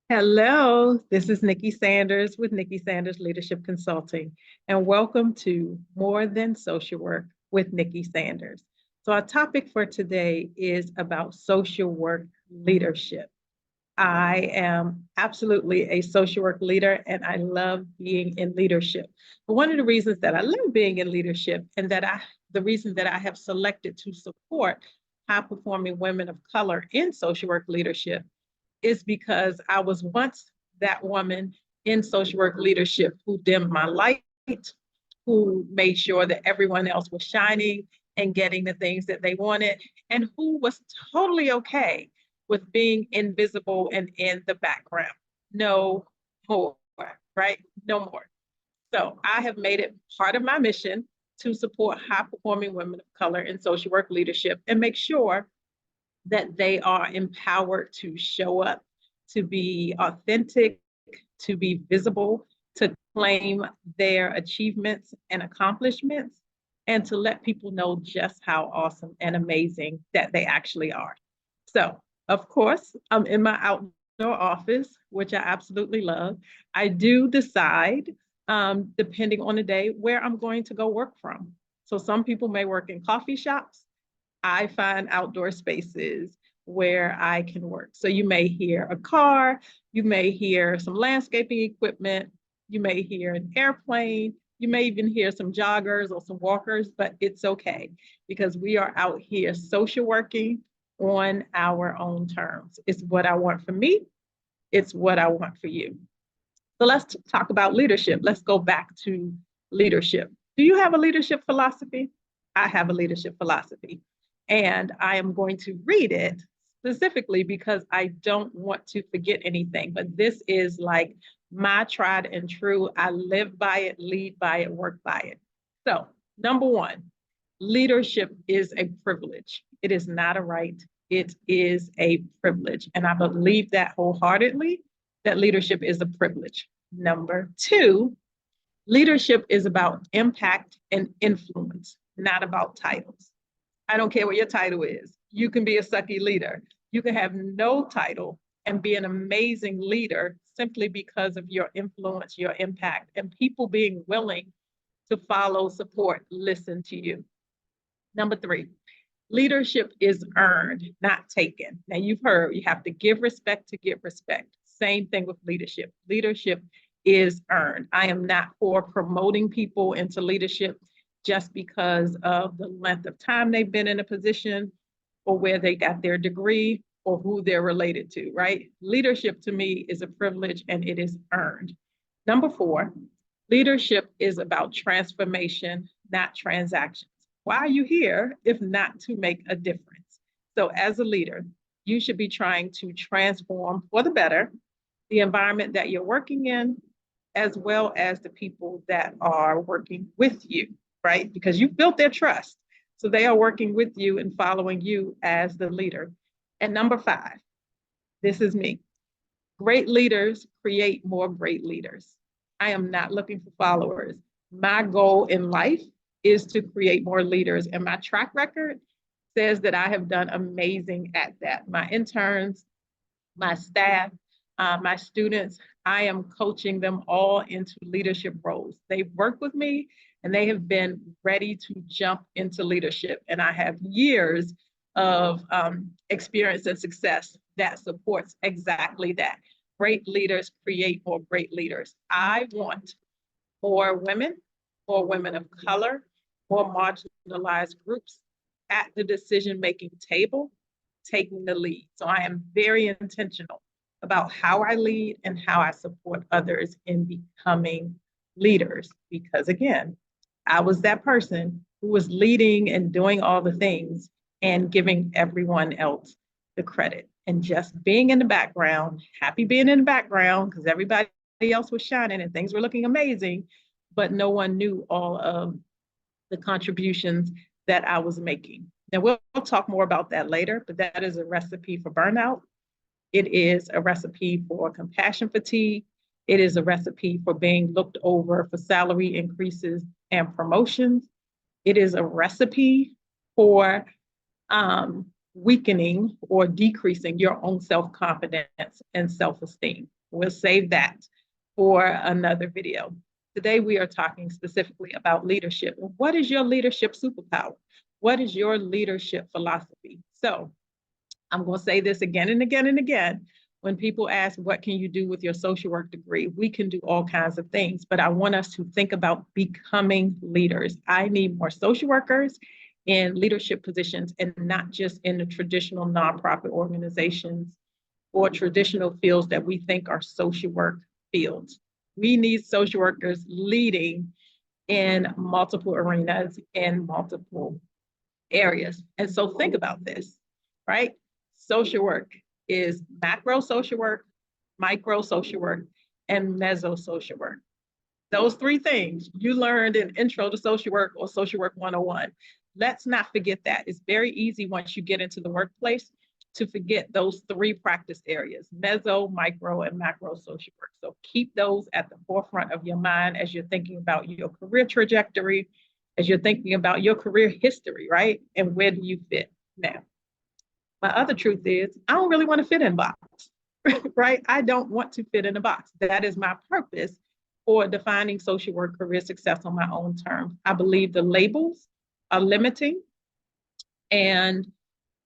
Hello, this is Nikki Sanders with Nikki Sanders Leadership Consulting, and welcome to More Than Social Work with Nikki Sanders. So, our topic for today is about social work leadership. I am absolutely a social work leader and I love being in leadership. But one of the reasons that I love being in leadership and the reason that I have selected to support high performing women of color in social work leadership is because I was once that woman in social work leadership who dimmed my light, who made sure that everyone else was shining and getting the things that they wanted, and who was totally okay with being invisible and in the background. No more, right? No more. So I have made it part of my mission to support high performing women of color in social work leadership and make sure that they are empowered to show up, to be authentic, to be visible, to claim their achievements and accomplishments, and to let people know just how awesome and amazing that they actually are. So, of course, I'm in my outdoor office, which I absolutely love. I do decide, depending on the day, where I'm going to go work from. So, some people may work in coffee shops. I find outdoor spaces where I can work. So you may hear a car, you may hear some landscaping equipment, you may hear an airplane, you may even hear some joggers or some walkers, but it's okay because we are out here social working on our own terms. It's what I want for me, it's what I want for you. So let's talk about leadership. Let's go back to leadership. Do you have a leadership philosophy? I have a leadership philosophy. And I am going to read it specifically because I don't want to forget anything. But this is like my tried and true. I live by it, lead by it, work by it. So, number one, leadership is a privilege. It is not a right, it is a privilege. And I believe that wholeheartedly that leadership is a privilege. Number two, leadership is about impact and influence, not about titles. I don't care what your title is. You can be a sucky leader. You can have no title and be an amazing leader simply because of your influence, your impact, and people being willing to follow, support, listen to you. Number three, leadership is earned, not taken. Now, you've heard you have to give respect to get respect. Same thing with leadership. Leadership is earned. I am not for promoting people into leadership just because of the length of time they've been in a position or where they got their degree or who they're related to, right? Leadership to me is a privilege and it is earned. Number four, leadership is about transformation, not transactions. Why are you here if not to make a difference? So, as a leader, you should be trying to transform for the better the environment that you're working in, as well as the people that are working with you, right? Because you've built their trust. So, they are working with you and following you as the leader. And number five, this is me. Great leaders create more great leaders. I am not looking for followers. My goal in life is to create more leaders, and my track record says that I have done amazing at that. My interns, my staff, my students, I am coaching them all into leadership roles. They've worked with me and they have been ready to jump into leadership. And I have years of experience and success that supports exactly that. Great leaders create more great leaders. I want more women of color, more marginalized groups at the decision-making table, taking the lead. So I am very intentional about how I lead and how I support others in becoming leaders. Because again, I was that person who was leading and doing all the things and giving everyone else the credit and just being in the background, happy being in the background because everybody else was shining and things were looking amazing, but no one knew all of the contributions that I was making. Now, we'll talk more about that later, but that is a recipe for burnout. It is a recipe for compassion fatigue. It is a recipe for being looked over for salary increases and promotions. It is a recipe for weakening or decreasing your own self-confidence and self-esteem. we'll save that for another video. Today, we are talking specifically about leadership. What is your leadership superpower? What is your leadership philosophy? So I'm going to say this again and again and again. When people ask, what can you do with your social work degree? We can do all kinds of things, but I want us to think about becoming leaders. I need more social workers in leadership positions and not just in the traditional nonprofit organizations or traditional fields that we think are social work fields. We need social workers leading in multiple arenas and multiple areas. And so think about this, right? Social work is macro social work, micro social work, and mezzo social work. Those three things you learned in Intro to Social Work or Social Work 101. Let's not forget that. It's very easy once you get into the workplace to forget those three practice areas, mezzo, micro, and macro social work. So keep those at the forefront of your mind as you're thinking about your career trajectory, as you're thinking about your career history, right? And where do you fit? Now, my other truth is I don't really want to fit in a box, right? I don't want to fit in a box. That is my purpose for defining social work career success on my own terms. I believe the labels are limiting and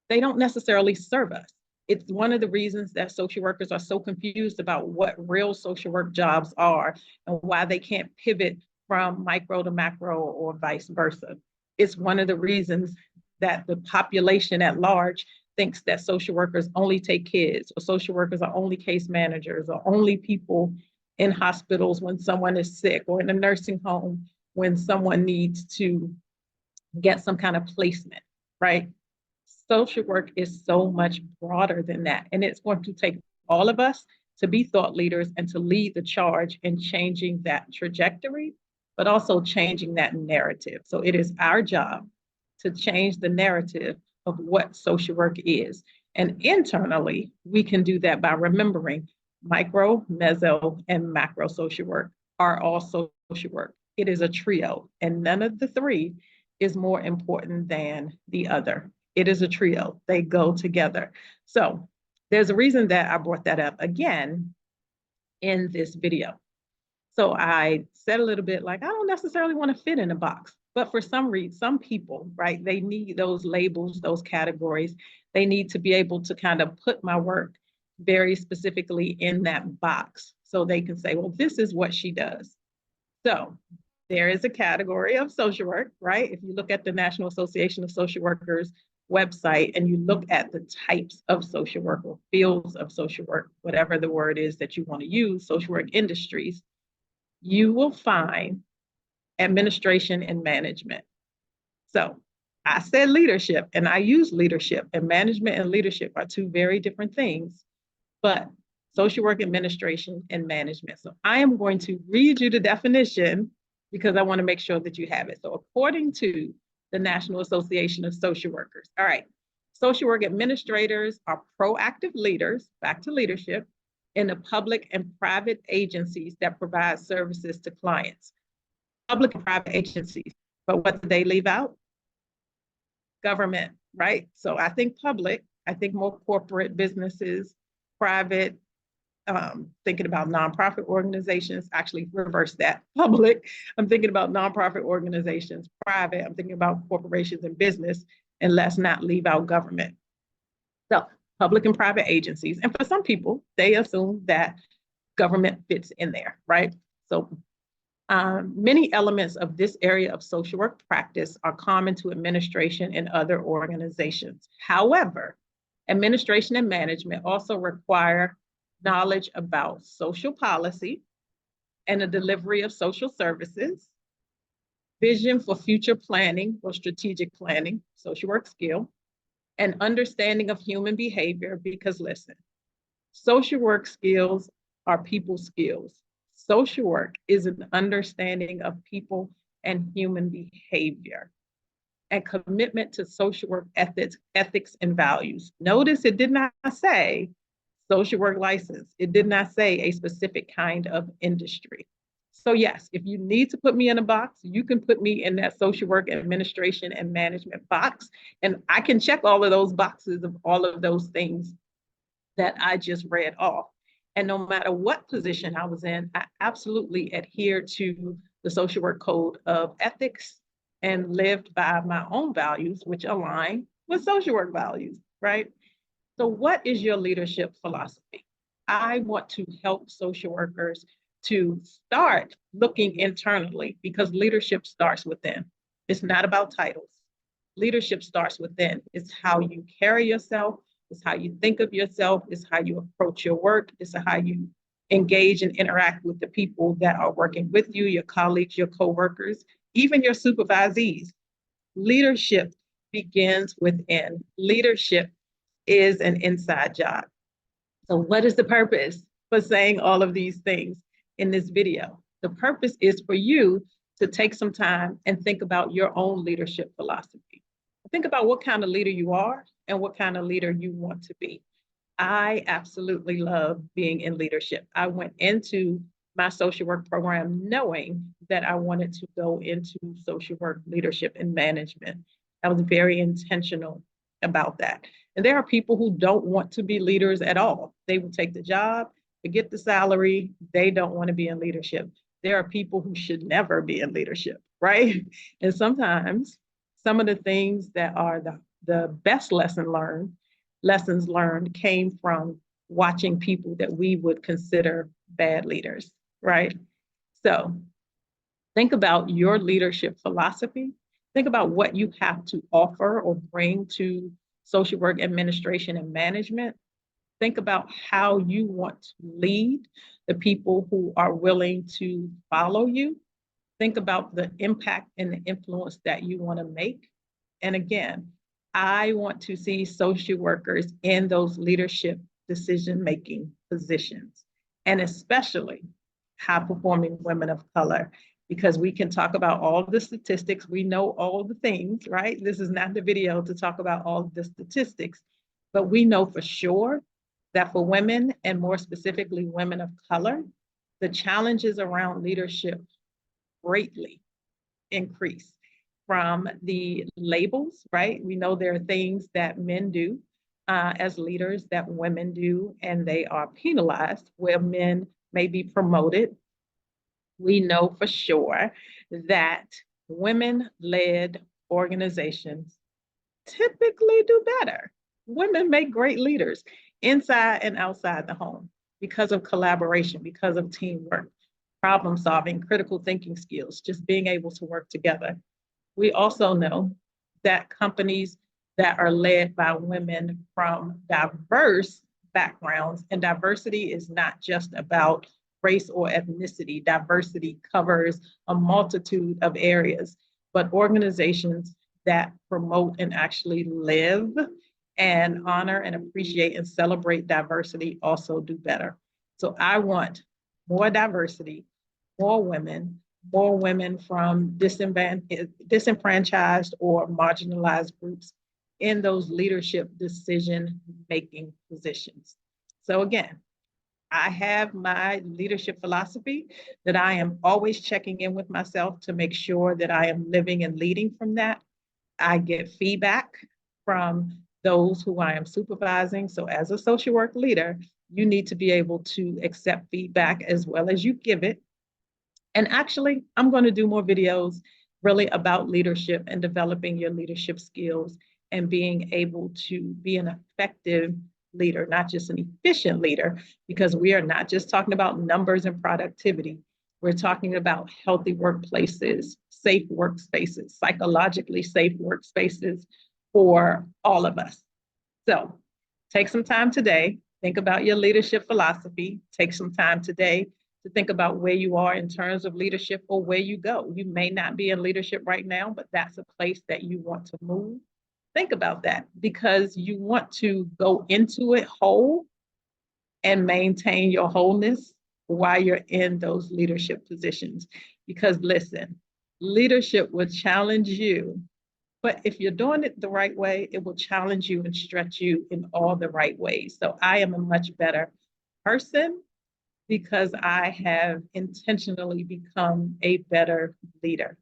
they don't necessarily serve us. It's one of the reasons that social workers are so confused about what real social work jobs are and why they can't pivot from micro to macro or vice versa. It's one of the reasons that the population at large thinks that social workers only take kids, or social workers are only case managers, or only people in hospitals when someone is sick, or in a nursing home when someone needs to get some kind of placement, right? Social work is so much broader than that. And it's going to take all of us to be thought leaders and to lead the charge in changing that trajectory, but also changing that narrative. So it is our job to change the narrative of what social work is. And internally, we can do that by remembering micro, mezzo, and macro social work are all social work. It is a trio, and none of the three is more important than the other. It is a trio. They go together. So there's a reason that I brought that up again in this video. So I said a little bit like, I don't necessarily want to fit in a box, but for some reason, some people, right, they need those labels, those categories. They need to be able to kind of put my work very specifically in that box so they can say, well, this is what she does. So there is a category of social work, right? If you look at the National Association of Social Workers website and you look at the types of social work or fields of social work, whatever the word is that you want to use, social work industries, you will find administration and management. So I said leadership, and I use leadership, and management and leadership are two very different things, but social work administration and management. So I am going to read you the definition because I want to make sure that you have it. So according to the National Association of Social Workers, all right, social work administrators are proactive leaders, back to leadership, in the public and private agencies that provide services to clients. Public and private agencies, but what did they leave out? Government, right? So I think public, I think more corporate businesses, private, thinking about nonprofit organizations, actually reverse that, public, I'm thinking about nonprofit organizations, private, I'm thinking about corporations and business, and let's not leave out government. So public and private agencies, and for some people, they assume that government fits in there, right? So many elements of this area of social work practice are common to administration and other organizations. However, administration and management also require knowledge about social policy and the delivery of social services, vision for future planning or strategic planning, social work skill, and understanding of human behavior, because listen, social work skills are people skills. Social work is an understanding of people and human behavior and commitment to social work ethics and values. Notice it did not say social work license. It did not say a specific kind of industry. So yes, if you need to put me in a box, you can put me in that social work administration and management box, and I can check all of those boxes of all of those things that I just read off. And no matter what position I was in, I absolutely adhered to the social work code of ethics and lived by my own values, which align with social work values, right? So, what is your leadership philosophy? I want to help social workers to start looking internally because leadership starts within. It's not about titles. Leadership starts within. It's how you carry yourself, it's how you think of yourself, it's how you approach your work, it's how you engage and interact with the people that are working with you, your colleagues, your coworkers, even your supervisees. Leadership begins within. Leadership is an inside job. So, what is the purpose for saying all of these things in this video? The purpose is for you to take some time and think about your own leadership philosophy. Think about what kind of leader you are and what kind of leader you want to be. I absolutely love being in leadership. I went into my social work program knowing that I wanted to go into social work leadership and management. I was very intentional about that. And there are people who don't want to be leaders at all. They will take the job to get the salary. They don't want to be in leadership. There are people who should never be in leadership, right? And sometimes some of the things that are the best lessons learned came from watching people that we would consider bad leaders, right? So think about your leadership philosophy. Think about what you have to offer or bring to social work administration and management. Think about how you want to lead the people who are willing to follow you. Think about the impact and the influence that you want to make. And again, I want to see social workers in those leadership decision-making positions, and especially high-performing women of color, because we can talk about all the statistics. We know all the things, right? This is not the video to talk about all the statistics, but we know for sure that for women, and more specifically women of color, the challenges around leadership greatly increase from the labels, right? We know there are things that men do as leaders that women do, and they are penalized where men may be promoted. We know for sure that women-led organizations typically do better. Women make great leaders inside and outside the home because of collaboration, because of teamwork, problem solving, critical thinking skills, just being able to work together. We also know that companies that are led by women from diverse backgrounds, and diversity is not just about race or ethnicity, diversity covers a multitude of areas, but organizations that promote and actually live and honor and appreciate and celebrate diversity also do better. So I want more diversity, more women from disenfranchised or marginalized groups in those leadership decision-making positions. So again, I have my leadership philosophy that I am always checking in with myself to make sure that I am living and leading from that. I get feedback from those who I am supervising. So as a social work leader, you need to be able to accept feedback as well as you give it. And actually, I'm going to do more videos really about leadership and developing your leadership skills and being able to be an effective leader, not just an efficient leader, because we are not just talking about numbers and productivity. We're talking about healthy workplaces, safe workspaces, psychologically safe workspaces for all of us. So take some time today, think about your leadership philosophy, take some time today to think about where you are in terms of leadership or where you go. You may not be in leadership right now, but that's a place that you want to move. Think about that because you want to go into it whole and maintain your wholeness while you're in those leadership positions. Because listen, leadership will challenge you, but if you're doing it the right way, it will challenge you and stretch you in all the right ways. So I am a much better person because I have intentionally become a better leader.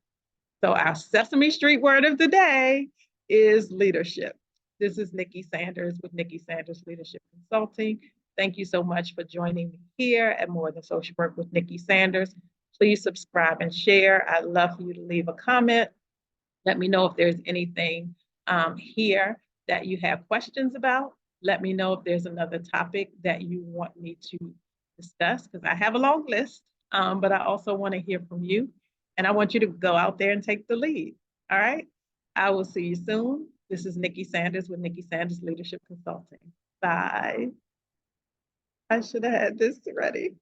So our Sesame Street word of the day is leadership. This is Nikki Sanders with Nikki Sanders Leadership Consulting. thank you so much for joining me here at More Than Social Work with Nikki Sanders. Please subscribe and share. I'd love for you to leave a comment. Let me know if there's anything here that you have questions about. Let me know if there's another topic that you want me to discuss, because I have a long list, but I also want to hear from you. And I want you to go out there and take the lead. All right. I will see you soon. This is Nikki Sanders with Nikki Sanders Leadership Consulting. Bye. I should have had this ready.